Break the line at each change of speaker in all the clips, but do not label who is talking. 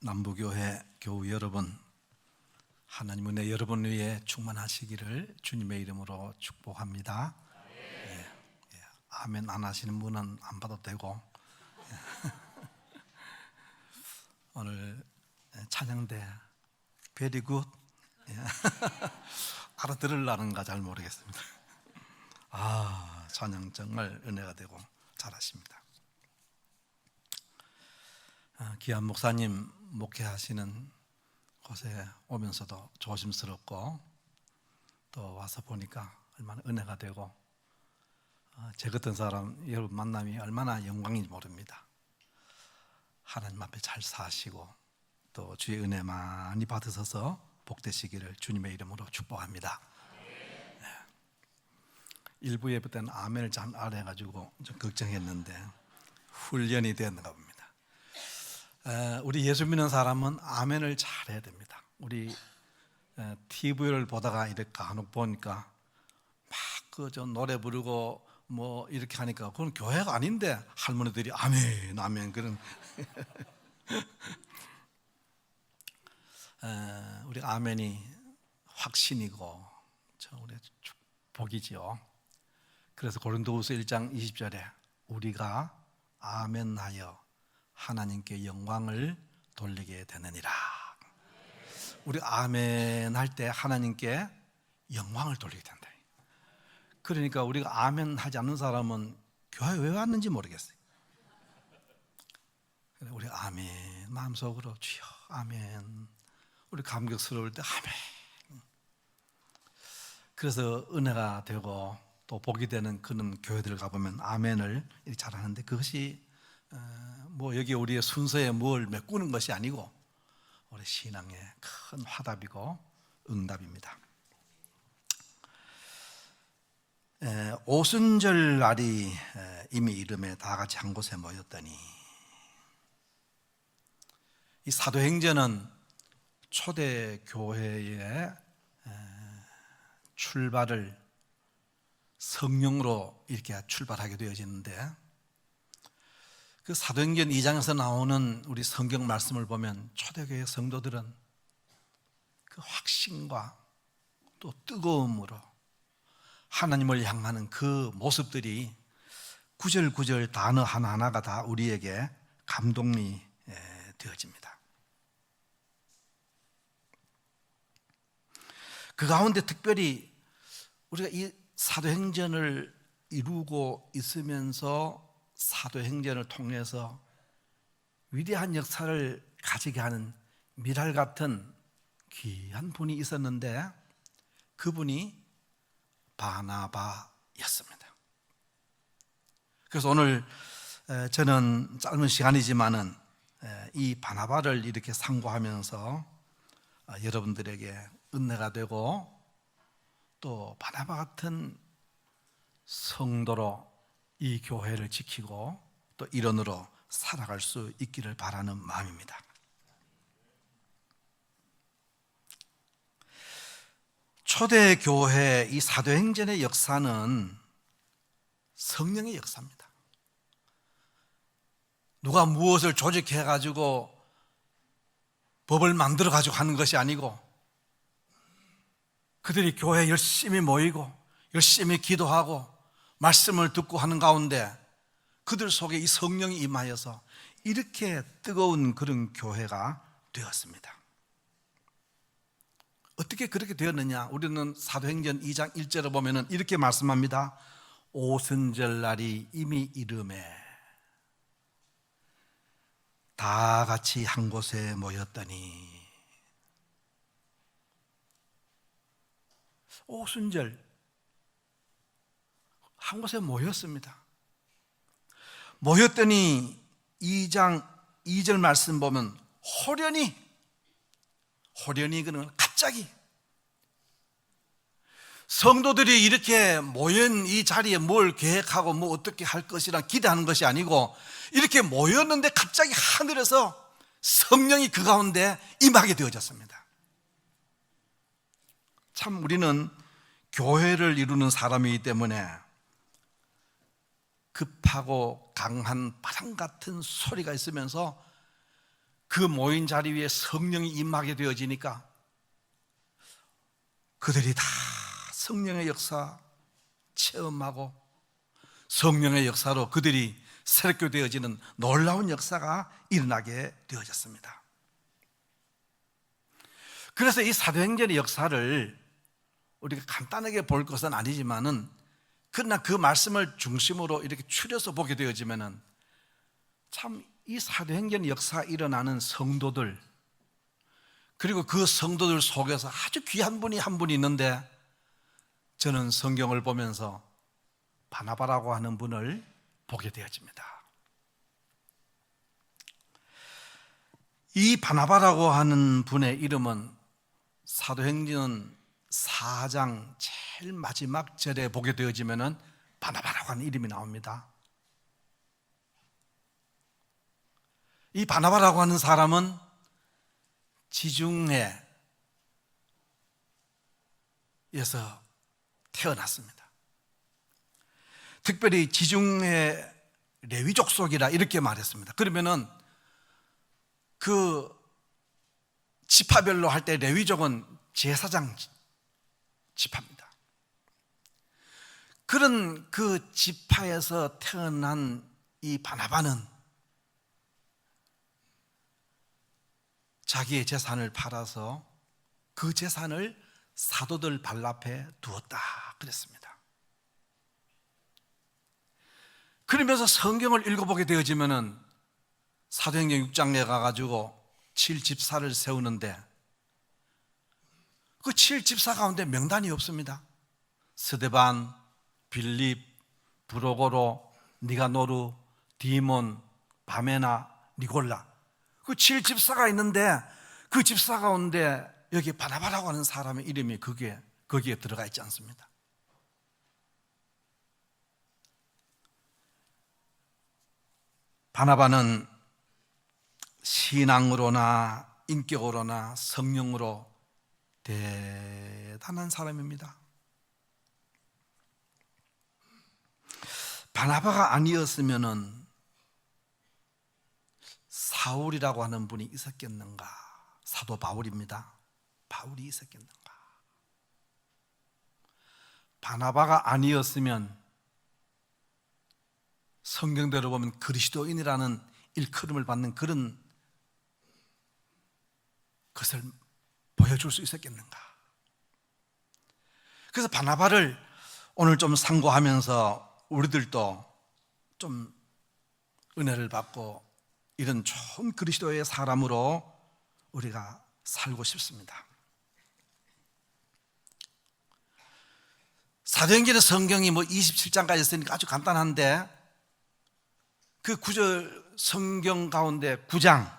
남부교회 교우 여러분, 하나님 은혜 여러분 위에 충만하시기를 주님의 이름으로 축복합니다. 아멘 안 하시는 분은 안 받아도 되고, 오늘 찬양대 very good 알아들으려는가 잘 모르겠습니다. 찬양 정말 은혜가 되고 잘하십니다. 귀한 목사님 목회하시는 곳에 오면서도 조심스럽고, 또 와서 보니까 얼마나 은혜가 되고, 제 같은 사람 여러분 만남이 얼마나 영광인지 모릅니다. 하나님 앞에 잘 사시고 또 주의 은혜 많이 받으셔서 복되시기를 주님의 이름으로 축복합니다. 일부 예배 때는 아멘을 잘 안 해가지고 좀 걱정했는데 훈련이 되었는가 봅니다. 우리 예수 믿는 사람은 아멘을 잘해야 됩니다. 우리 TV를 보다가 이렇게 간혹 보니까 막 그 저 노래 부르고 뭐 이렇게 하니까 그건 교회가 아닌데 할머니들이 아멘 아멘 그런 우리 아멘이 확신이고 우리 복이지요. 그래서 고린도후서 1장 20절에 우리가 아멘하여 하나님께 영광을 돌리게 되느니라. 우리 아멘 할 때 하나님께 영광을 돌리게 된다. 그러니까 우리가 아멘 하지 않는 사람은 교회 왜 왔는지 모르겠어요. 우리 아멘 마음속으로 주여 아멘, 우리 감격스러울 때 아멘. 그래서 은혜가 되고 또 복이 되는 그런 교회들 가보면 아멘을 이렇게 잘하는데, 그것이 뭐 여기 우리의 순서에 뭘 메꾸는 것이 아니고 우리 신앙의 큰 화답이고 응답입니다. 오순절 날이 이미 이름에 다 같이 한 곳에 모였더니, 이 사도행전은 초대 교회의 출발을 성령으로 이렇게 출발하게 되어지는데, 그 사도행전 2장에서 나오는 우리 성경 말씀을 보면 초대교회 성도들은 그 확신과 또 뜨거움으로 하나님을 향하는 그 모습들이 구절구절 단어 하나하나가 다 우리에게 감동이 되어집니다. 그 가운데 특별히 우리가 이 사도행전을 이루고 있으면서 사도행전을 통해서 위대한 역사를 가지게 하는 미랄 같은 귀한 분이 있었는데, 그분이 바나바였습니다. 그래서 오늘 저는 짧은 시간이지만은 이 바나바를 이렇게 상고하면서 여러분들에게 은혜가 되고 또 바나바 같은 성도로 이 교회를 지키고 또 일원으로 살아갈 수 있기를 바라는 마음입니다. 초대교회 이 사도행전의 역사는 성령의 역사입니다. 누가 무엇을 조직해가지고 법을 만들어가지고 하는 것이 아니고, 그들이 교회에 열심히 모이고 열심히 기도하고 말씀을 듣고 하는 가운데 그들 속에 이 성령이 임하여서 이렇게 뜨거운 그런 교회가 되었습니다. 어떻게 그렇게 되었느냐? 우리는 사도행전 2장 1절에 보면 이렇게 말씀합니다. 오순절 날이 이미 이름에 다 같이 한 곳에 모였더니, 오순절 한 곳에 모였습니다. 모였더니 2장 2절 말씀 보면 호련히 그는 갑자기 성도들이 이렇게 모인 이 자리에 뭘 계획하고 뭐 어떻게 할 것이라 기대하는 것이 아니고, 이렇게 모였는데 갑자기 하늘에서 성령이 그 가운데 임하게 되어졌습니다. 참 우리는 교회를 이루는 사람이기 때문에 급하고 강한 바람 같은 소리가 있으면서 그 모인 자리 위에 성령이 임하게 되어지니까 그들이 다 성령의 역사 체험하고 성령의 역사로 그들이 새롭게 되어지는 놀라운 역사가 일어나게 되어졌습니다. 그래서 이 사도행전의 역사를 우리가 간단하게 볼 것은 아니지만은 그러나 그 말씀을 중심으로 이렇게 추려서 보게 되어지면은 참 이 사도행전 역사가 일어나는 성도들, 그리고 그 성도들 속에서 아주 귀한 분이 한 분이 있는데, 저는 성경을 보면서 바나바라고 하는 분을 보게 되어집니다. 이 바나바라고 하는 분의 이름은 사도행전 4장 제일 마지막 절에 보게 되어지면은 바나바라고 하는 이름이 나옵니다. 이 바나바라고 하는 사람은 지중해에서 태어났습니다. 특별히 지중해 레위족 속이라 이렇게 말했습니다. 그러면은 그 지파별로 할 때 레위족은 제사장 지파입니다. 그런 그 지파에서 태어난 이 바나바는 자기의 재산을 팔아서 그 재산을 사도들 발 앞에 두었다 그랬습니다. 그러면서 성경을 읽어보게 되어지면은 사도행전 6장에 가가지고 7집사를 세우는데 그 7집사 가운데 명단이 없습니다. 스데반, 빌립, 브로고로, 니가노르, 디몬, 바메나, 니골라, 그 7집사가 있는데 그 집사 가운데 여기 바나바라고 하는 사람의 이름이 거기에 들어가 있지 않습니다. 바나바는 신앙으로나 인격으로나 성령으로 대단한 사람입니다. 바나바가 아니었으면은 사울이라고 하는 분이 있었겠는가? 사도 바울입니다. 바울이 있었겠는가? 바나바가 아니었으면 성경대로 보면 그리스도인이라는 일컬음을 받는 그런 것을 보여줄 수 있었겠는가? 그래서 바나바를 오늘 좀 상고하면서 우리들도 좀 은혜를 받고 이런 좋은 그리스도의 사람으로 우리가 살고 싶습니다. 사도행전의 성경이 27장까지 있으니까 아주 간단한데 그 구절 성경 가운데 9장,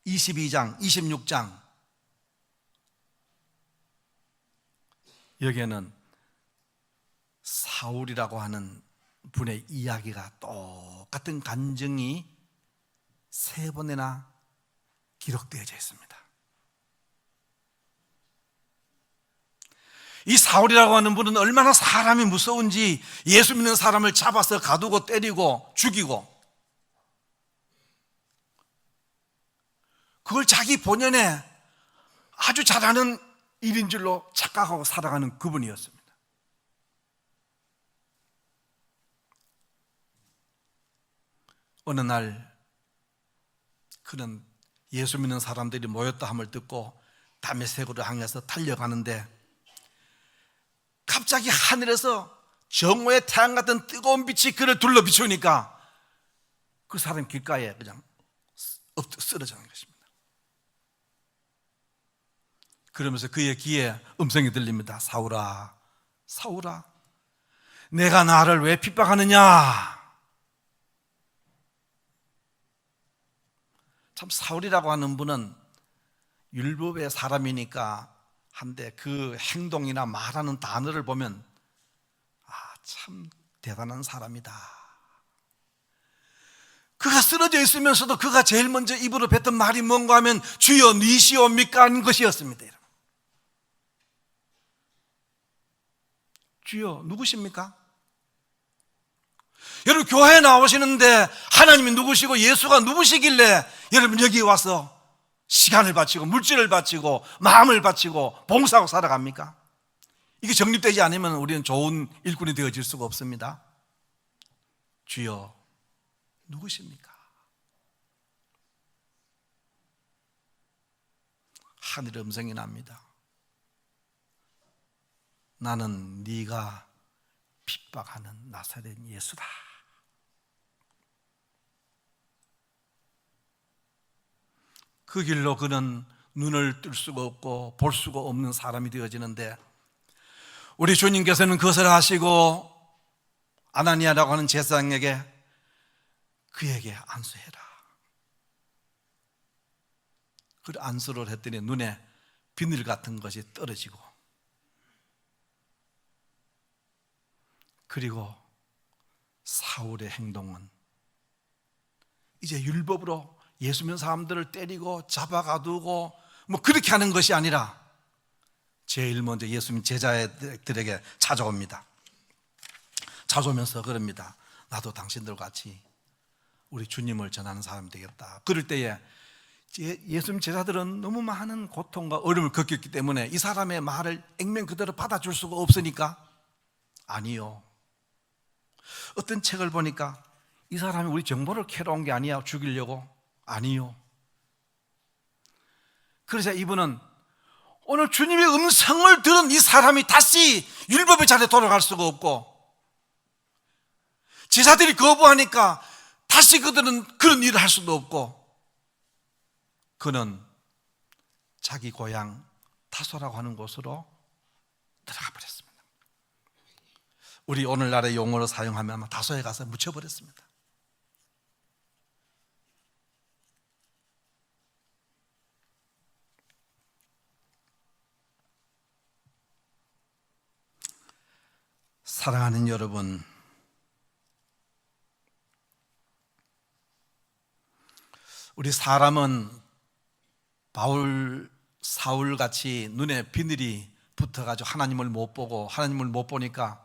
22장, 26장 여기에는 사울이라고 하는 분의 이야기가 똑같은 간증이 3번이나 기록되어져 있습니다. 이 사울이라고 하는 분은 얼마나 사람이 무서운지 예수 믿는 사람을 잡아서 가두고 때리고 죽이고 그걸 자기 본연에 아주 잘하는 일인 줄로 착각하고 살아가는 그분이었습니다. 어느 날 그는 예수 믿는 사람들이 모였다 함을 듣고 다메섹으로 향해서 달려가는데 갑자기 하늘에서 정오의 태양 같은 뜨거운 빛이 그를 둘러 비추니까 그 사람 귓가에 그냥 쓰러지는 것입니다. 그러면서 그의 귀에 음성이 들립니다. 사울아, 사울아, 내가 나를 왜 핍박하느냐? 참 사울이라고 하는 분은 율법의 사람이니까 한데 그 행동이나 말하는 단어를 보면 참 대단한 사람이다. 그가 쓰러져 있으면서도 그가 제일 먼저 입으로 뱉은 말이 뭔가 하면 주여 니시옵니까 하는 것이었습니다. 주여 누구십니까? 여러분, 교회에 나오시는데 하나님이 누구시고 예수가 누구시길래 여러분 여기 와서 시간을 바치고 물질을 바치고 마음을 바치고 봉사하고 살아갑니까? 이게 정립되지 않으면 우리는 좋은 일꾼이 되어질 수가 없습니다. 주여 누구십니까? 하늘의 음성이 납니다. 나는 네가 핍박하는 나사렛 예수다. 그 길로 그는 눈을 뜰 수가 없고 볼 수가 없는 사람이 되어지는데, 우리 주님께서는 그것을 하시고 아나니아라고 하는 제사장에게 그에게 안수해라. 그 안수를 했더니 눈에 비늘 같은 것이 떨어지고, 그리고 사울의 행동은 이제 율법으로 예수 믿는 사람들을 때리고 잡아가두고 뭐 그렇게 하는 것이 아니라 제일 먼저 예수 믿는 제자들에게 찾아옵니다. 찾아오면서 그럽니다. 나도 당신들 같이 우리 주님을 전하는 사람이 되겠다. 그럴 때에 예수 믿는 제자들은 너무 많은 고통과 어려움을 겪었기 때문에 이 사람의 말을 액면 그대로 받아줄 수가 없으니까, 아니요, 어떤 책을 보니까 이 사람이 우리 정보를 캐러 온 게 아니야, 죽이려고. 아니요. 그래서 이분은 오늘 주님의 음성을 들은 이 사람이 다시 율법의 자리에 돌아갈 수가 없고, 제자들이 거부하니까 다시 그들은 그런 일을 할 수도 없고, 그는 자기 고향 타소라고 하는 곳으로 들어가 버렸습니다. 우리 오늘날의 용어로 사용하면 아마 다소에 가서 묻혀버렸습니다. 사랑하는 여러분, 우리 사람은 사울같이 눈에 비늘이 붙어가지고 하나님을 못 보고, 하나님을 못 보니까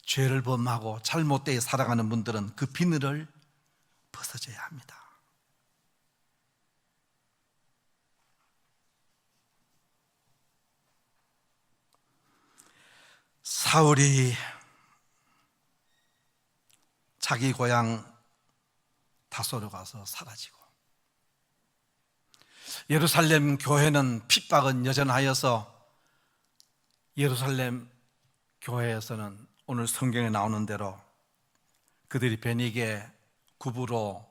죄를 범하고 잘못되게 살아가는 분들은 그 비늘을 벗어져야 합니다. 사울이 자기 고향 다소로 가서 사라지고, 예루살렘 교회는 핍박은 여전하여서 예루살렘 교회에서는 오늘 성경에 나오는 대로 그들이 베니게, 구브로,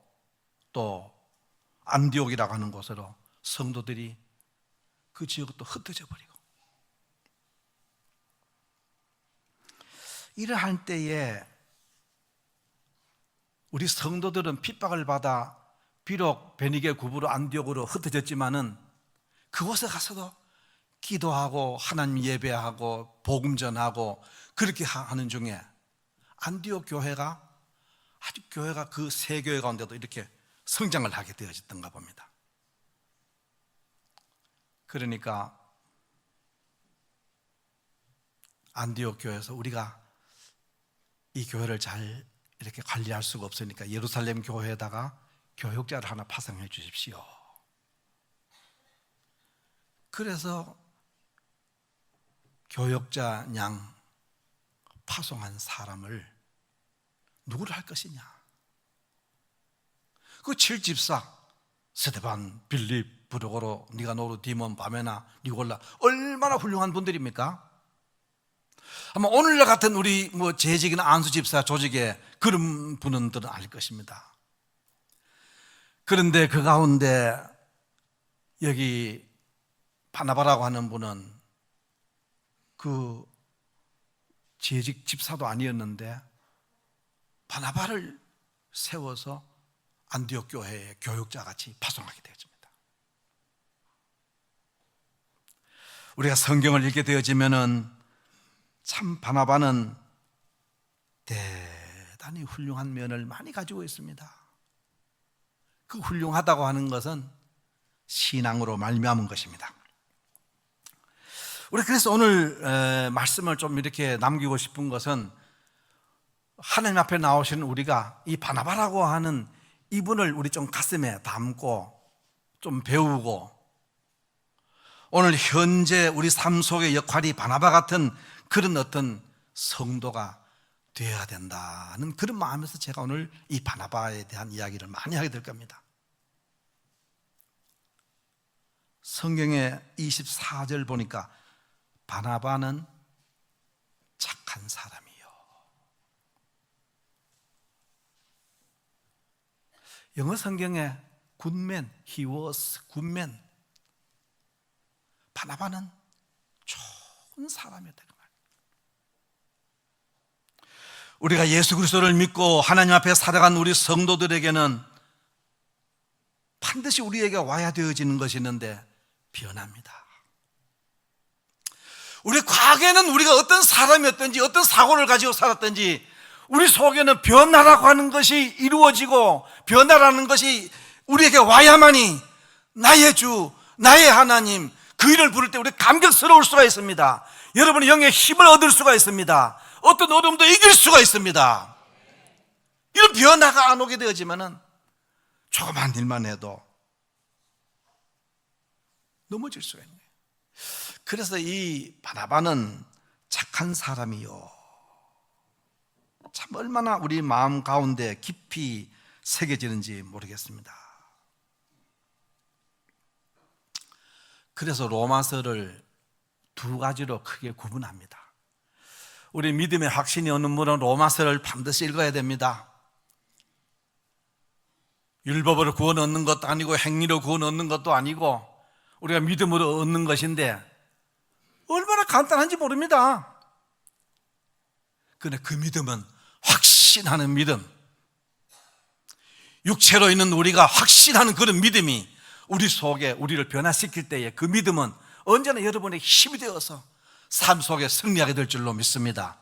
또 안디옥이라고 하는 곳으로 성도들이 그 지역도 흩어져 버리고, 이러할 때에 우리 성도들은 핍박을 받아 비록 베니게, 구브로, 안디옥으로 흩어졌지만은 그곳에 가서도 기도하고 하나님 예배하고 복음 전하고 그렇게 하는 중에 안디옥 교회가 아주 교회가 그 세 교회 가운데도 이렇게 성장을 하게 되어졌던가 봅니다. 그러니까 안디옥 교회에서 우리가 이 교회를 잘 이렇게 관리할 수가 없으니까 예루살렘 교회에다가 교역자를 하나 파송해 주십시오. 그래서 교역자 양 파송한 사람을 누구를 할 것이냐? 그 7집사 스데반, 빌립, 브루고로, 니가노르, 디몬, 바메나, 니골라 얼마나 훌륭한 분들입니까? 아마 오늘날 같은 우리 재직이나 안수집사 조직에 그런 분들은 알 것입니다. 그런데 그 가운데 여기 바나바라고 하는 분은 그 재직 집사도 아니었는데 바나바를 세워서 안디옥 교회의 교육자 같이 파송하게 되어집니다. 우리가 성경을 읽게 되어지면은 참 바나바는 대단히 훌륭한 면을 많이 가지고 있습니다. 그 훌륭하다고 하는 것은 신앙으로 말미암은 것입니다. 우리 그래서 오늘 말씀을 좀 이렇게 남기고 싶은 것은 하나님 앞에 나오시는 우리가 이 바나바라고 하는 이분을 우리 좀 가슴에 담고 좀 배우고, 오늘 현재 우리 삶 속의 역할이 바나바 같은 그런 어떤 성도가 되어야 된다는 그런 마음에서 제가 오늘 이 바나바에 대한 이야기를 많이 하게 될 겁니다. 성경의 24절 보니까 바나바는 착한 사람이요. 영어 성경에 굿맨, he was 굿맨. 바나바는 좋은 사람이었다. 우리가 예수 그리스도를 믿고 하나님 앞에 살아간 우리 성도들에게는 반드시 우리에게 와야 되어지는 것이 있는데 변합니다. 우리 과거에는 우리가 어떤 사람이었든지 어떤 사고를 가지고 살았든지 우리 속에는 변화라고 하는 것이 이루어지고, 변화라는 것이 우리에게 와야만이 나의 주, 나의 하나님, 그 일을 부를 때 우리 감격스러울 수가 있습니다. 여러분의 영의 힘을 얻을 수가 있습니다. 어떤 어려움도 이길 수가 있습니다. 이런 변화가 안 오게 되어지면은 조그만 일만 해도 넘어질 수가 있네요. 그래서 이 바나바는 착한 사람이요, 참 얼마나 우리 마음 가운데 깊이 새겨지는지 모르겠습니다. 그래서 로마서를 두 가지로 크게 구분합니다. 우리 믿음의 확신이 없는 분은 로마서를 반드시 읽어야 됩니다. 율법으로 구원 얻는 것도 아니고 행위로 구원 얻는 것도 아니고 우리가 믿음으로 얻는 것인데 얼마나 간단한지 모릅니다. 그런데 그 믿음은 확신하는 믿음, 육체로 있는 우리가 확신하는 그런 믿음이 우리 속에 우리를 변화시킬 때에 그 믿음은 언제나 여러분의 힘이 되어서 삶 속에 승리하게 될 줄로 믿습니다.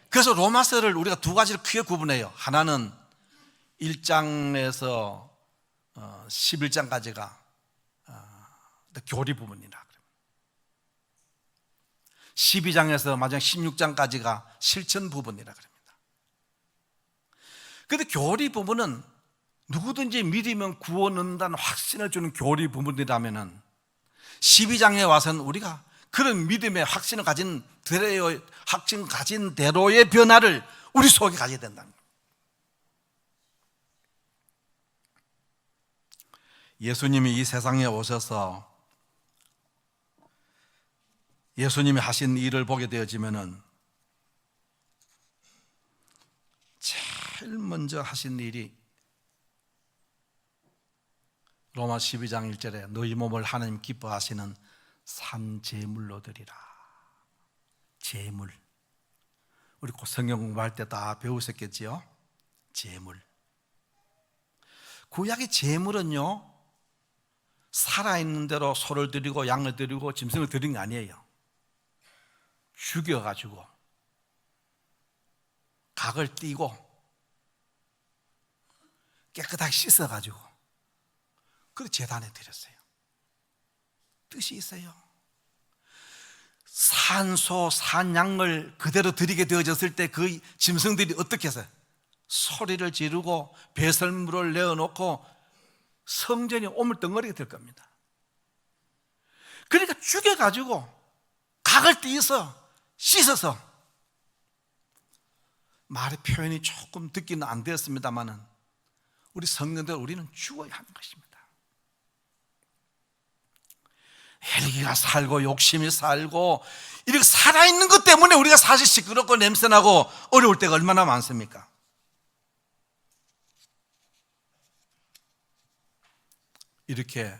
그래서 로마서를 우리가 두 가지를 크게 구분해요. 하나는 1장에서 11장까지가 교리 부분이라, 12장에서 마지막 16장까지가 실천 부분이라 그럽니다. 그런데 교리 부분은 누구든지 믿으면 구원 얻는다는 확신을 주는 교리 부분이라면은 12장에 와서는 우리가 그런 믿음의 확신을 가진 대로의 변화를 우리 속에 가져야 된다는 거예요. 예수님이 이 세상에 오셔서 예수님이 하신 일을 보게 되어지면은 제일 먼저 하신 일이 로마 12장 1절에 너희 몸을 하나님 기뻐하시는 산 제물로 드리라. 제물. 우리 곧 성경 공부할 때 다 배우셨겠지요? 제물. 구약의 제물은요, 살아있는 대로 소를 드리고 양을 드리고 짐승을 드린 게 아니에요. 죽여가지고 각을 띄고 깨끗하게 씻어가지고 그 제단에 드렸어요. 뜻이 있어요. 산소, 산양을 그대로 드리게 되어졌을 때 그 짐승들이 어떻게 해서 소리를 지르고 배설물을 내어놓고 성전이 오물덩어리가 될 겁니다. 그러니까 죽여가지고 각을 띄어서 씻어서, 말의 표현이 조금 듣기는 안 되었습니다만은 우리 성령들 우리는 죽어야 하는 것입니다. 혈기가 살고 욕심이 살고 이렇게 살아있는 것 때문에 우리가 사실 시끄럽고 냄새나고 어려울 때가 얼마나 많습니까? 이렇게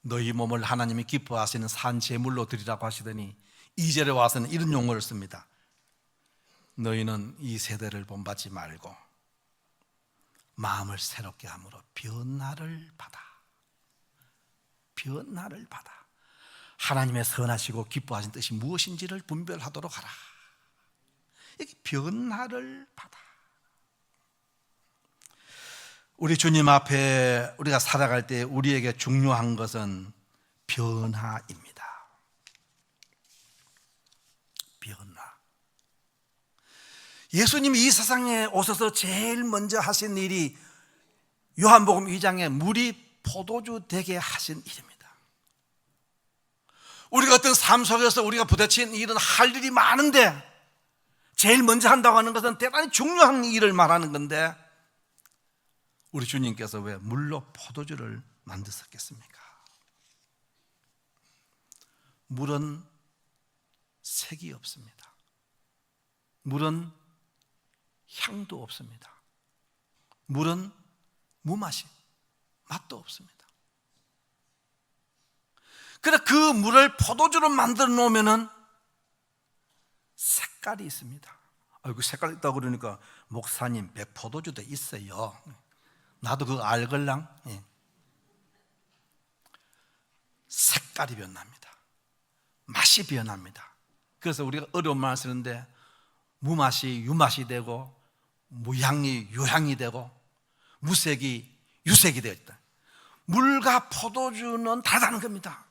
너희 몸을 하나님이 기뻐하시는 산 제물로 드리라고 하시더니 2절에 와서는 이런 용어를 씁니다. 너희는 이 세대를 본받지 말고 마음을 새롭게 함으로 변화를 받아. 변화를 받아. 하나님의 선하시고 기뻐하신 뜻이 무엇인지를 분별하도록 하라. 이게 변화를 받아. 우리 주님 앞에 우리가 살아갈 때 우리에게 중요한 것은 변화입니다. 변화. 예수님이 이 세상에 오셔서 제일 먼저 하신 일이 요한복음 2장에 물이 포도주 되게 하신 일입니다. 우리 같은 삶 속에서 우리가 부딪힌 일은 할 일이 많은데 제일 먼저 한다고 하는 것은 대단히 중요한 일을 말하는 건데 우리 주님께서 왜 물로 포도주를 만드셨겠습니까? 물은 색이 없습니다. 물은 향도 없습니다. 물은 무맛이, 맛도 없습니다. 그래서 그 물을 포도주로 만들어 놓으면 색깔이 있습니다. 그 색깔 있다고 그러니까 목사님 백포도주도 있어요. 나도 그거 알걸랑. 색깔이 변합니다. 맛이 변합니다. 그래서 우리가 어려운 말을 쓰는데 무맛이 유맛이 되고 무향이 유향이 되고 무색이 유색이 되었다. 물과 포도주는 다르다는 겁니다.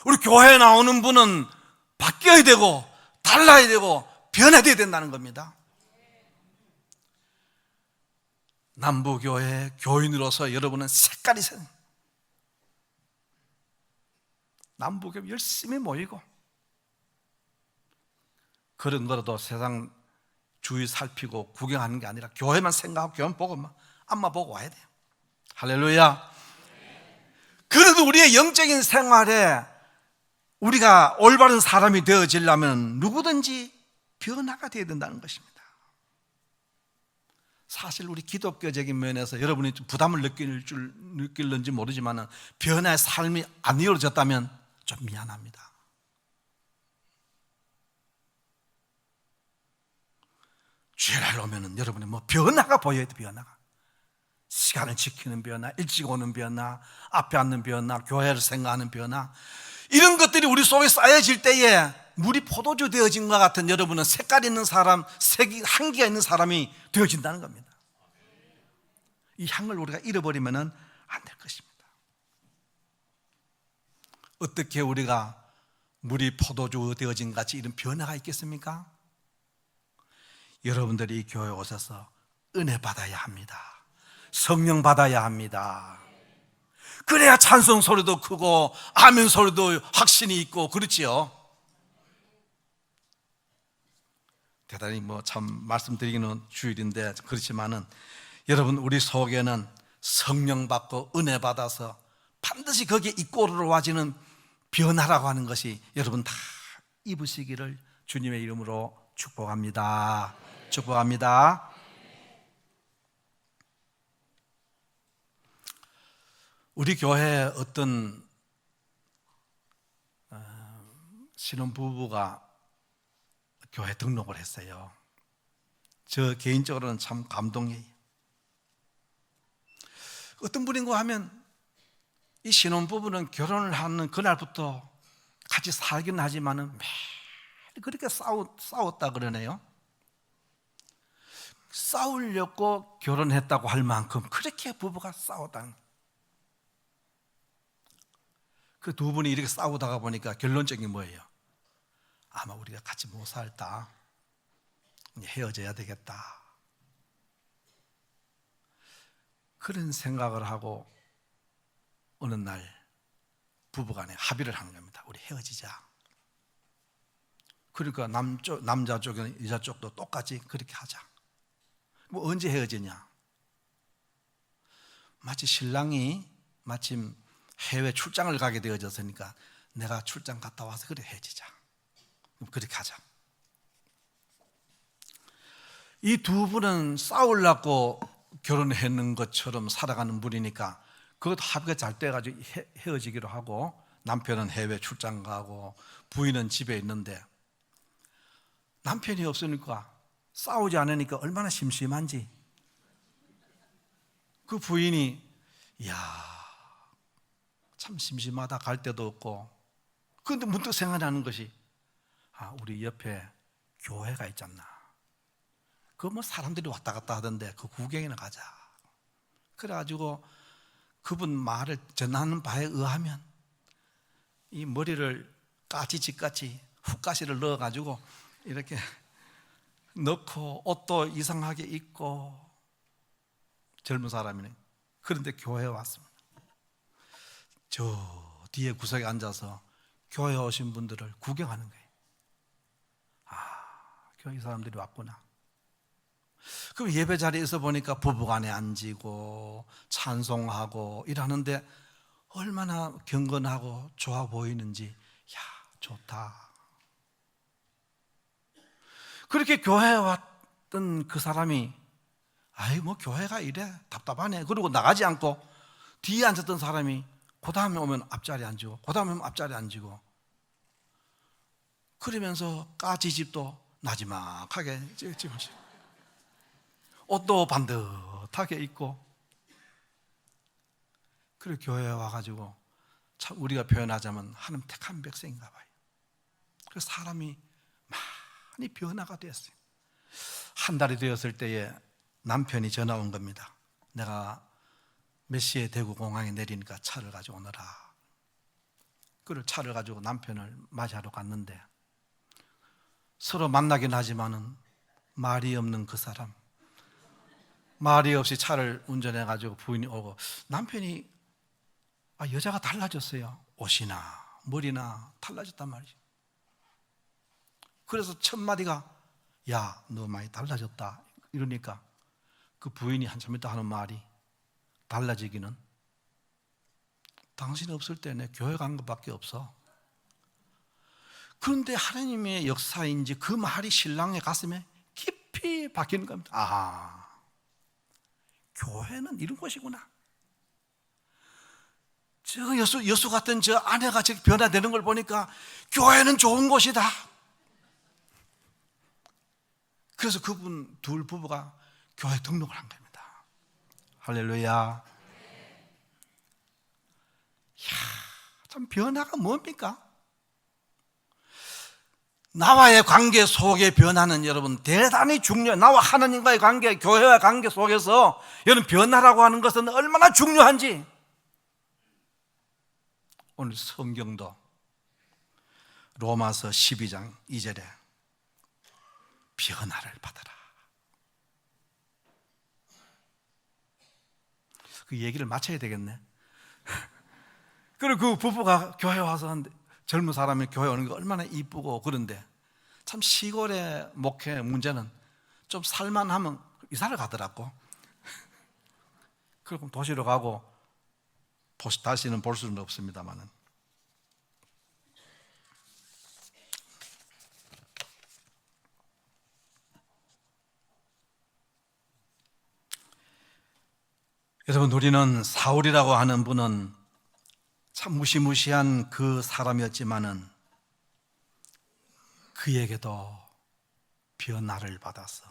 우리 교회에 나오는 분은 바뀌어야 되고 달라야 되고 변화되어야 된다는 겁니다. 남부교회 교인으로서 여러분은 색깔이 있어요. 남부교회 열심히 모이고 그런 거라도 세상 주위 살피고 구경하는 게 아니라 교회만 생각하고 교회만 보고 앞만 보고 와야 돼요. 할렐루야. 그래도 우리의 영적인 생활에 우리가 올바른 사람이 되어지려면 누구든지 변화가 되어야 된다는 것입니다. 사실 우리 기독교적인 면에서 여러분이 좀 부담을 느낄는지 모르지만 변화의 삶이 안 이루어졌다면 좀 미안합니다. 주일날 오면은 여러분이 변화가 보여야 돼. 변화가 시간을 지키는 변화, 일찍 오는 변화, 앞에 앉는 변화, 교회를 생각하는 변화, 이런 것들이 우리 속에 쌓여질 때에 물이 포도주 되어진 것 같은 여러분은 색깔 있는 사람, 색이 향기가 있는 사람이 되어진다는 겁니다. 이 향을 우리가 잃어버리면 안 될 것입니다. 어떻게 우리가 물이 포도주 되어진 것 같이 이런 변화가 있겠습니까? 여러분들이 이 교회에 오셔서 은혜 받아야 합니다. 성령 받아야 합니다. 그래야 찬송 소리도 크고 아멘 소리도 확신이 있고 그렇지요. 대단히 참 말씀드리기는 주일인데 그렇지만은 여러분 우리 속에는 성령 받고 은혜 받아서 반드시 거기에 이꼬르로 와지는 변화라고 하는 것이 여러분 다 입으시기를 주님의 이름으로 축복합니다. 축복합니다. 우리 교회에 어떤 신혼부부가 교회 등록을 했어요. 저 개인적으로는 참 감동이에요. 어떤 분인가 하면 이 신혼부부는 결혼을 하는 그날부터 같이 살기는 하지만은 매일 그렇게 싸웠다 그러네요. 싸우려고 결혼했다고 할 만큼 그렇게 부부가 싸웠다는. 그 두 분이 이렇게 싸우다가 보니까 결론적인 뭐예요? 아마 우리가 같이 못 살다. 헤어져야 되겠다. 그런 생각을 하고 어느 날 부부간에 합의를 한 겁니다. 우리 헤어지자. 그러니까 남자 쪽이나 여자 쪽도 똑같이 그렇게 하자. 언제 헤어지냐? 마치 신랑이 마침 해외 출장을 가게 되어졌으니까 내가 출장 갔다 와서 그래 헤어지자. 그럼 그렇게 하자. 이 두 분은 싸우려고 결혼했는 것처럼 살아가는 분이니까 그것도 합의가 잘 돼가지고 헤어지기로 하고 남편은 해외 출장 가고 부인은 집에 있는데 남편이 없으니까 싸우지 않으니까 얼마나 심심한지 그 부인이 참 심심하다 갈 데도 없고 그런데 문득 생각나는 것이 우리 옆에 교회가 있잖아. 그 사람들이 왔다 갔다 하던데 그 구경이나 가자. 그래가지고 그분 말을 전하는 바에 의하면 이 머리를 까치집같이 훅가시를 넣어가지고 이렇게 넣고 옷도 이상하게 입고 젊은 사람이네. 그런데 교회에 왔습니다. 저 뒤에 구석에 앉아서 교회에 오신 분들을 구경하는 거예요. 교회 사람들이 왔구나. 그럼 예배 자리에서 보니까 부부간에 앉고 찬송하고 이러는데 얼마나 경건하고 좋아 보이는지, 야, 좋다. 그렇게 교회에 왔던 그 사람이 아이 뭐 교회가 이래 답답하네 그러고 나가지 않고 뒤에 앉았던 사람이 그 다음에 오면 앞자리에 앉고 그 다음에 오면 앞자리에 앉고 그러면서 까지집도 나지막하게 찍으시고 옷도 반듯하게 입고, 그리고 교회에 와가지고 참 우리가 표현하자면 하나님 택한 백성인가 봐요. 그래서 사람이 많이 변화가 되었어요. 한 달이 되었을 때에 남편이 전화 온 겁니다. 내가 몇 시에 대구 공항에 내리니까 차를 가져오너라. 그를 차를 가지고 남편을 맞이하러 갔는데 서로 만나긴 하지만은 말이 없는 그 사람, 말이 없이 차를 운전해 가지고 부인이 오고 남편이 여자가 달라졌어요. 옷이나 머리나 달라졌단 말이죠. 그래서 첫 마디가 야, 너 많이 달라졌다 이러니까 그 부인이 한참 있다 하는 말이 달라지기는 당신 없을 때 내 교회 간 것밖에 없어. 그런데 하나님의 역사인지 그 말이 신랑의 가슴에 깊이 박히는 겁니다. 교회는 이런 곳이구나. 저 여수 같은 저 아내가 저렇게 변화되는 걸 보니까 교회는 좋은 곳이다. 그래서 그분 둘 부부가 교회 등록을 한 겁니다. 할렐루야. 이야, 참 변화가 뭡니까? 나와의 관계 속의 변화는 여러분 대단히 중요해요. 나와 하나님과의 관계, 교회와 관계 속에서 여러분 변화라고 하는 것은 얼마나 중요한지 오늘 성경도 로마서 12장 2절에 변화를 받아라. 그 얘기를 마쳐야 되겠네. 그리고 그 부부가 교회 와서 젊은 사람이 교회 오는 게 얼마나 이쁘고 그런데 참 시골의 목회 문제는 좀 살만하면 이사를 가더라고. 그럼 도시로 가고 다시는 볼 수는 없습니다만은. 여러분, 우리는 사울이라고 하는 분은 참 무시무시한 그 사람이었지만은 그에게도 변화를 받아서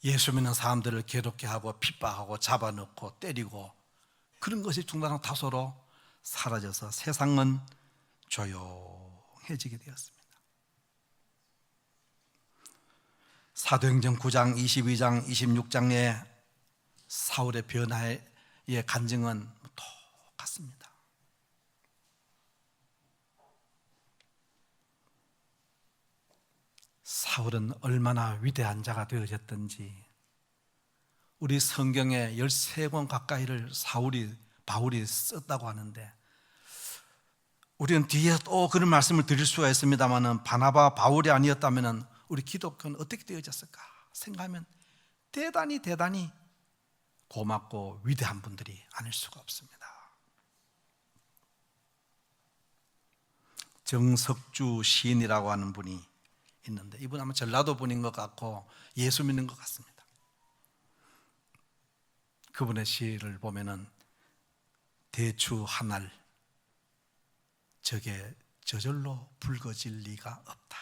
예수 믿는 사람들을 괴롭게 하고 핍박하고 잡아넣고 때리고 그런 것이 중단하고 다소로 사라져서 세상은 조용해지게 되었습니다. 사도행전 9장, 22장, 26장의 사울의 변화의 간증은 똑같습니다. 사울은 얼마나 위대한 자가 되어졌던지 우리 성경에 13권 가까이를 바울이 썼다고 하는데 우리는 뒤에 또 그런 말씀을 드릴 수가 있습니다만 바나바, 바울이 아니었다면 우리 기독교는 어떻게 되어졌을까 생각하면 대단히 고맙고 위대한 분들이 아닐 수가 없습니다. 정석주 시인이라고 하는 분이 있는데 이분 아마 전라도 분인 것 같고 예수 믿는 것 같습니다. 그분의 시를 보면은 대추 한 알 저게 저절로 붉어질 리가 없다.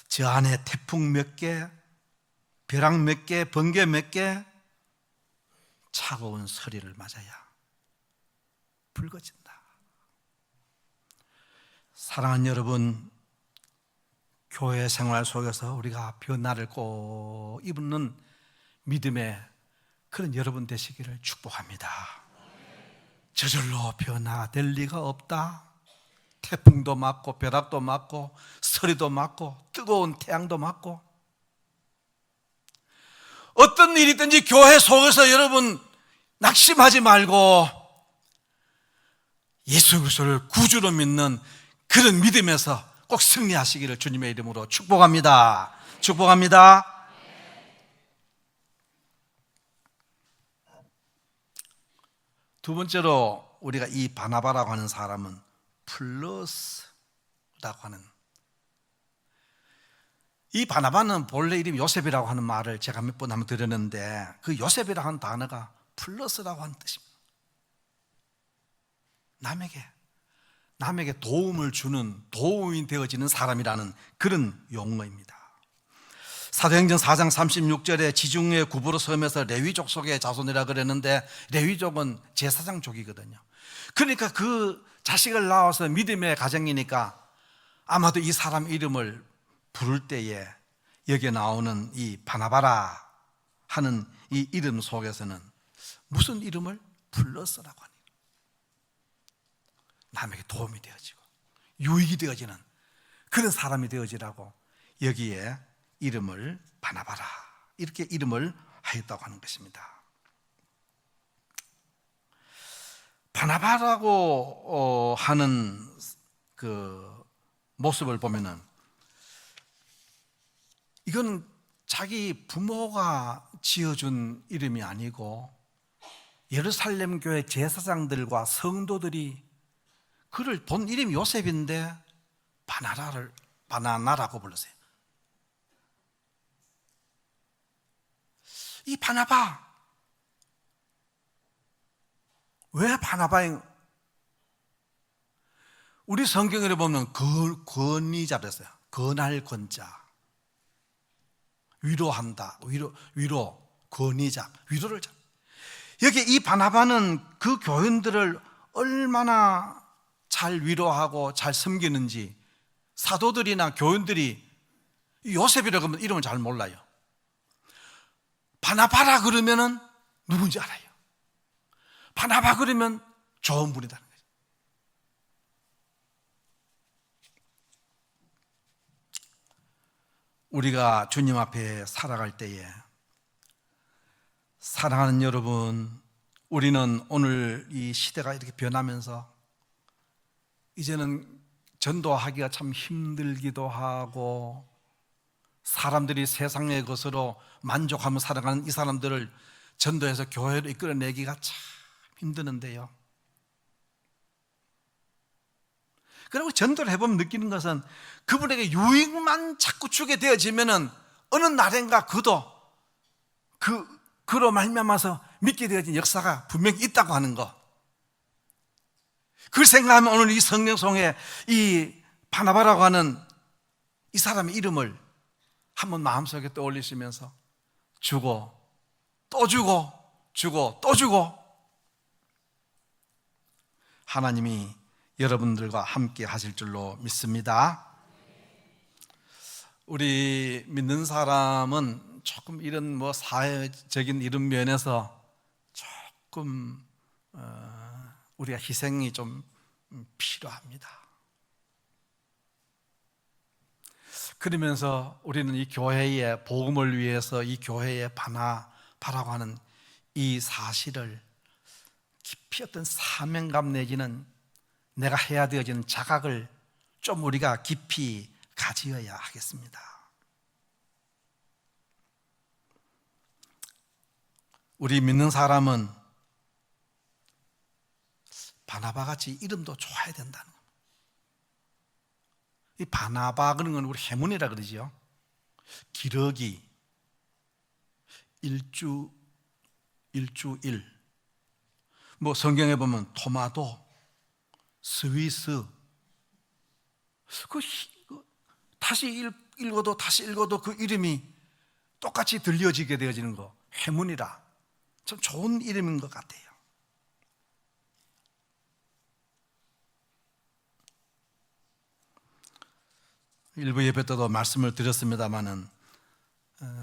저 안에 태풍 몇 개, 벼락 몇 개, 번개 몇 개, 차가운 서리를 맞아야 붉어진다. 사랑하는 여러분, 교회 생활 속에서 우리가 변화를 꼭 입는 믿음의 그런 여러분 되시기를 축복합니다. 저절로 변화될 리가 없다. 태풍도 맞고 벼락도 맞고 서리도 맞고 뜨거운 태양도 맞고 어떤 일이든지 교회 속에서 여러분 낙심하지 말고 예수 그리스도를 구주로 믿는 그런 믿음에서 꼭 승리하시기를 주님의 이름으로 축복합니다. 축복합니다. 두 번째로 우리가 이 바나바라고 하는 사람은 플러스라고 하는, 이 바나바는 본래 이름이 요셉이라고 하는 말을 제가 몇 번 한번 들었는데 그 요셉이라고 하는 단어가 플러스라고 하는 뜻입니다. 남에게 도움을 주는, 도움이 되어지는 사람이라는 그런 용어입니다. 사도행전 4장 36절에 지중해 구부로 섬에서 레위족 속의 자손이라 그랬는데 레위족은 제사장족이거든요. 그러니까 그 자식을 낳아서 믿음의 가정이니까 아마도 이 사람 이름을 부를 때에 여기에 나오는 이 바나바라 하는 이 이름 속에서는 무슨 이름을 플러스라고 하니, 남에게 도움이 되어지고 유익이 되어지는 그런 사람이 되어지라고 여기에 이름을 바나바라 이렇게 이름을 하였다고 하는 것입니다. 바나바라고 하는 그 모습을 보면은 이건 자기 부모가 지어준 이름이 아니고 예루살렘 교회 제사장들과 성도들이 그를 본 이름이 요셉인데 바나나라고 불렀어요. 이 바나바, 왜 바나바인? 우리 성경에 보면 권위자 그랬어요. 권할 권자, 위로한다, 위로, 권위자, 위로를. 여기 이 바나바는 그 교인들을 얼마나 잘 위로하고 잘 섬기는지 사도들이나 교인들이 요셉이라고 하면 이름을 잘 몰라요. 바나바라 그러면은 누군지 알아요. 바나바 그러면 좋은 분이라는 거죠. 우리가 주님 앞에 살아갈 때에 사랑하는 여러분, 우리는 오늘 이 시대가 이렇게 변하면서 이제는 전도하기가 참 힘들기도 하고 사람들이 세상의 것으로 만족하며 살아가는 이 사람들을 전도해서 교회로 이끌어내기가 참 힘드는데요. 그리고 전도를 해보면 느끼는 것은 그분에게 유익만 자꾸 주게 되어지면은 어느 날인가 그도 그로 말미암아서 믿게 되어진 역사가 분명히 있다고 하는 것. 그걸 생각하면 오늘 이 성령송에 이 바나바라고 하는 이 사람의 이름을 한번 마음속에 떠올리시면서 주고 또 주고 주고 또 주고 하나님이 여러분들과 함께 하실 줄로 믿습니다. 우리 믿는 사람은 조금 이런 뭐 사회적인 이런 면에서 조금 우리가 희생이 좀 필요합니다. 그러면서 우리는 이 교회의 복음을 위해서 이 교회의 바나바라고 하는 이 사실을 깊이 어떤 사명감 내지는 내가 해야 되어지는 자각을 좀 우리가 깊이 가지어야 하겠습니다. 우리 믿는 사람은 바나바같이 이름도 좋아야 된다는 겁니다. 이 바나바 그런 건 우리 해문이라 그러지요. 기러기, 일주 뭐 성경에 보면 토마토, 스위스. 다시 읽어도 다시 읽어도 그 이름이 똑같이 들려지게 되어지는 거, 해문이라 참 좋은 이름인 것 같아요. 일부 예배 때도 말씀을 드렸습니다마는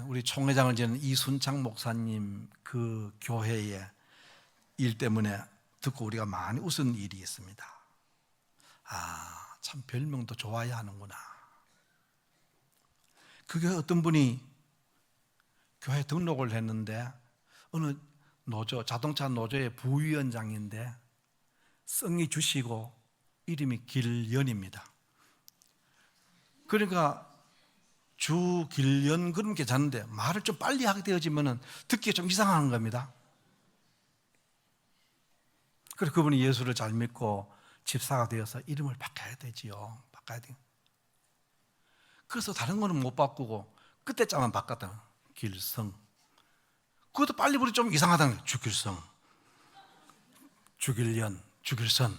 우리 총회장을 지낸 이순창 목사님 그 교회의 일 때문에 듣고 우리가 많이 웃은 일이 있습니다. 참 별명도 좋아야 하는구나. 그게 어떤 분이 교회 등록을 했는데 어느 노조, 자동차 노조의 부위원장인데 성이 주시고 이름이 길연입니다. 그러니까 주길연 그런 게 잤는데 말을 좀 빨리 하게 되어지면 듣기가 좀 이상한 겁니다. 그래서 그분이 예수를 잘 믿고 집사가 되어서 이름을 바꿔야 되지요. 바꿔야 돼요. 그래서 다른 거는 못 바꾸고 그때 자만 바꿨다. 길성. 그것도 빨리 부르기 좀 이상하다는 거예요. 주길성, 주길연, 주길선.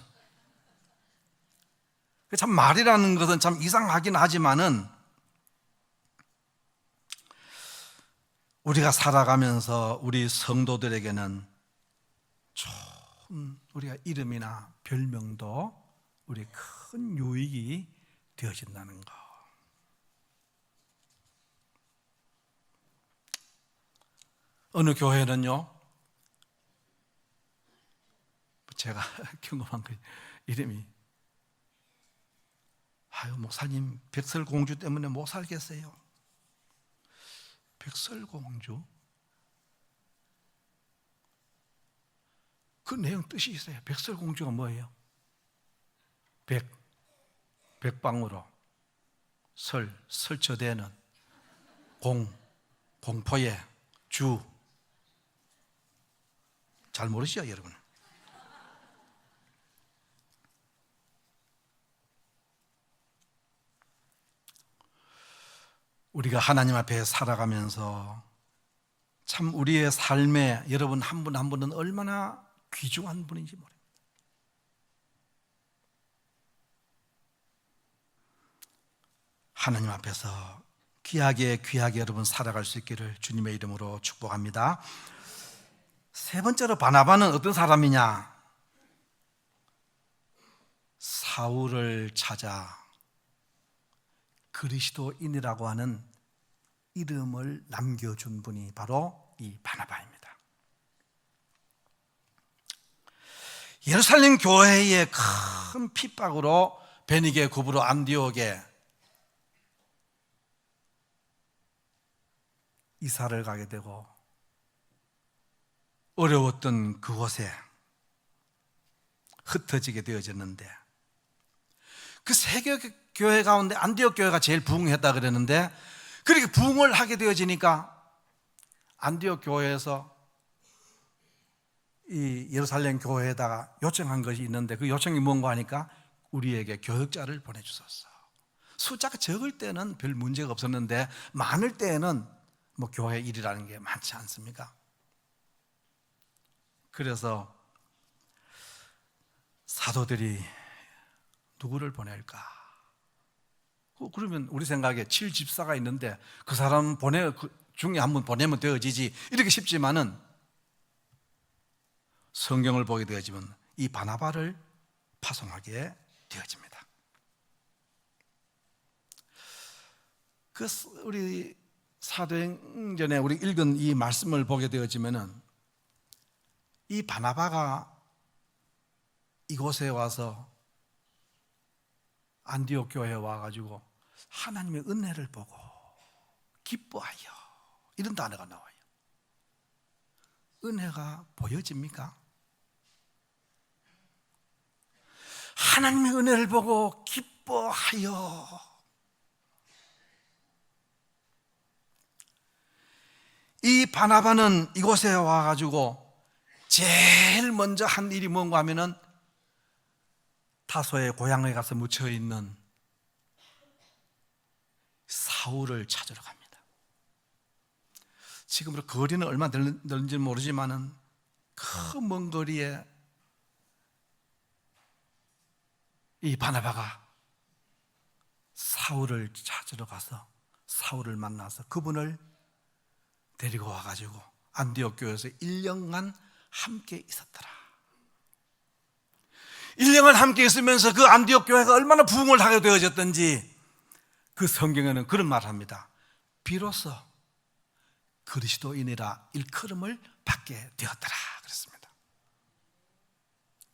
참 말이라는 것은 참 이상하긴 하지만은 우리가 살아가면서 우리 성도들에게는 좋은 우리가 이름이나 별명도 우리 큰 유익이 되어진다는 것. 어느 교회는요, 제가 경험한 그 이름이 목사님 백설공주 때문에 못 살겠어요. 백설공주? 그 내용 뜻이 있어요. 백설공주가 뭐예요? 백방으로 설쳐대는 공포의 주. 잘 모르시죠, 여러분? 우리가 하나님 앞에 살아가면서 참 우리의 삶에 여러분 한 분 한 분은 얼마나 귀중한 분인지 모릅니다. 하나님 앞에서 귀하게 여러분 살아갈 수 있기를 주님의 이름으로 축복합니다. 세 번째로 바나바는 어떤 사람이냐? 사울을 찾아 그리스도인이라고 하는 이름을 남겨준 분이 바로 이 바나바입니다. 예루살렘 교회의 큰 핍박으로 베니게, 구브로, 안디옥에 이사를 가게 되고 어려웠던 그곳에 흩어지게 되어졌는데 그 세 교회 가운데 안디옥 교회가 제일 부흥했다 그랬는데 그렇게 부흥을 하게 되어지니까 안디옥 교회에서 이 예루살렘 교회에다가 요청한 것이 있는데 그 요청이 뭔가 하니까 우리에게 교역자를 보내주소서. 숫자가 적을 때는 별 문제가 없었는데 많을 때에는 뭐 교회 일이라는 게 많지 않습니까? 그래서 사도들이 누구를 보낼까? 그러면 우리 생각에 7집사가 있는데 그 사람 중에 한 분 보내면 되어지지 이렇게 쉽지만은 성경을 보게 되어지면 이 바나바를 파송하게 되어집니다. 그 우리 사도행전에 우리 읽은 이 말씀을 보게 되어지면은 이 바나바가 이곳에 와서 안디옥 교회에 와가지고 하나님의 은혜를 보고 기뻐하여 이런 단어가 나와요. 은혜가 보여집니까? 하나님의 은혜를 보고 기뻐하여. 이 바나바는 이곳에 와가지고 제일 먼저 한 일이 뭔가 하면은 타소의 고향에 가서 묻혀있는 사울을 찾으러 갑니다. 지금으로 거리는 얼마나 되는지 모르지만은 그 먼 거리에 이 바나바가 사울을 찾으러 가서 사울을 만나서 그분을 데리고 와가지고 안디옥 교회에서 1년간 함께 있었더라. 1년간 함께 있으면서 그 안디옥 교회가 얼마나 부흥을 하게 되어졌던지 그 성경에는 그런 말을 합니다. 비로소 그리스도인이라 일컬음을 받게 되었더라 그랬습니다.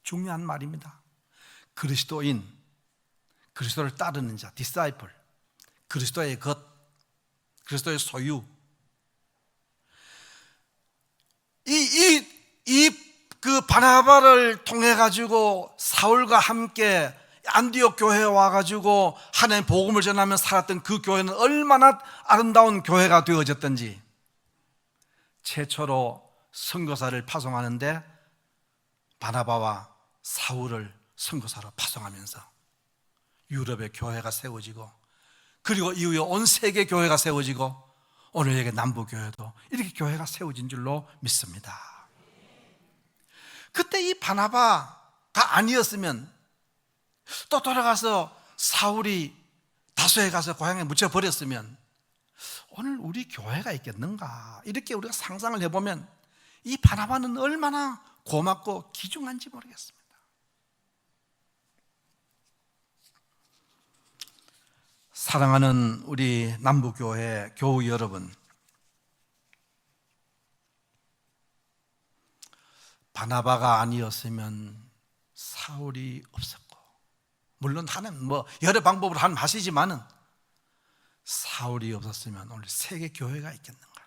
중요한 말입니다. 그리스도인, 그리스도를 따르는 자, 디사이플, 그리스도의 것, 그리스도의 소유. 그 바나바를 통해 가지고 사울과 함께 안디옥 교회에 와가지고 하나님의 복음을 전하며 살았던 그 교회는 얼마나 아름다운 교회가 되어졌던지, 최초로 선교사를 파송하는데 바나바와 사울을 선교사로 파송하면서 유럽의 교회가 세워지고, 그리고 이후에 온 세계 교회가 세워지고, 오늘 여기 남부 교회도 이렇게 교회가 세워진 줄로 믿습니다. 그때 이 바나바가 아니었으면 또 돌아가서 사울이 다소에 가서 고향에 묻혀버렸으면 오늘 우리 교회가 있겠는가, 이렇게 우리가 상상을 해보면 이 바나바는 얼마나 고맙고 귀중한지 모르겠습니다. 사랑하는 우리 남부교회 교우 여러분, 바나바가 아니었으면 사울이 없었고, 물론 하나님 여러 방법으로 하나님 하시지만은 사울이 없었으면 오늘 세계 교회가 있겠는가.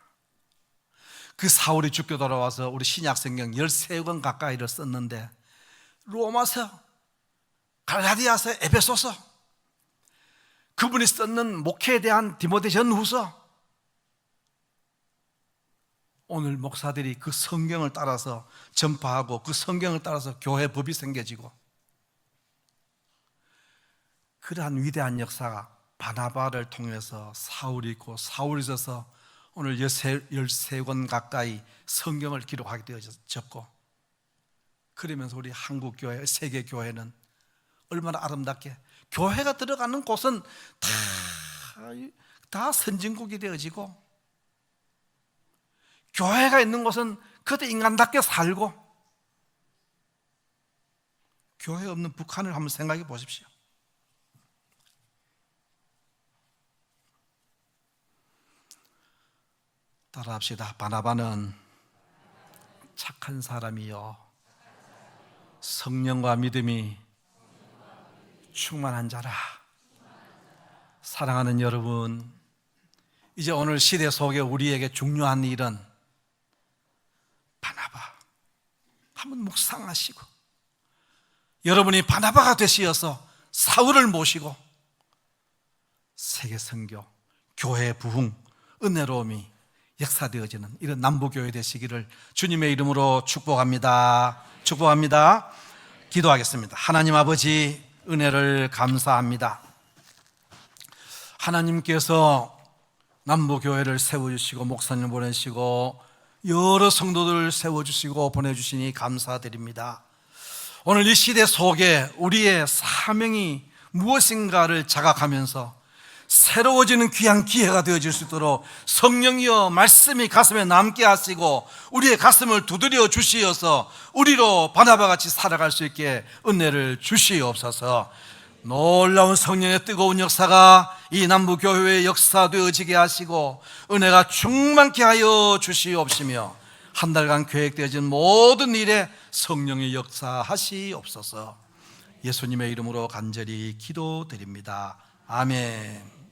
그 사울이 죽고 돌아와서 우리 신약성경 13권 가까이를 썼는데, 로마서, 갈라디아서, 에베소서, 그분이 썼는 목회에 대한 디모데 전후서, 오늘 목사들이 그 성경을 따라서 전파하고 그 성경을 따라서 교회 법이 생겨지고, 그러한 위대한 역사가 바나바를 통해서 사울이 있고, 사울이 있어서 오늘 13권 가까이 성경을 기록하게 되어졌고, 그러면서 우리 한국교회, 세계교회는 얼마나 아름답게, 교회가 들어가는 곳은 다 선진국이 되어지고, 교회가 있는 곳은 그때 인간답게 살고, 교회 없는 북한을 한번 생각해 보십시오. 따라합시다. 바나바는 착한 사람이요, 성령과 믿음이 충만한 자라. 사랑하는 여러분, 이제 오늘 시대 속에 우리에게 중요한 일은 바나바 한번 묵상하시고, 여러분이 바나바가 되시어서 사울을 모시고 세계 선교, 교회 부흥, 은혜로움이 역사되어지는 이런 남부교회 되시기를 주님의 이름으로 축복합니다. 축복합니다. 기도하겠습니다. 하나님 아버지, 은혜를 감사합니다. 하나님께서 남부교회를 세워주시고 목사님 보내시고 여러 성도들을 세워주시고 보내주시니 감사드립니다. 오늘 이 시대 속에 우리의 사명이 무엇인가를 자각하면서 새로워지는 귀한 기회가 되어질 수 있도록 성령이여 말씀이 가슴에 남게 하시고 우리의 가슴을 두드려 주시어서 우리로 바나바같이 살아갈 수 있게 은혜를 주시옵소서. 놀라운 성령의 뜨거운 역사가 이 남부교회의 역사되어지게 하시고 은혜가 충만케 하여 주시옵시며 한 달간 계획되어진 모든 일에 성령의 역사하시옵소서. 예수님의 이름으로 간절히 기도드립니다. 아멘.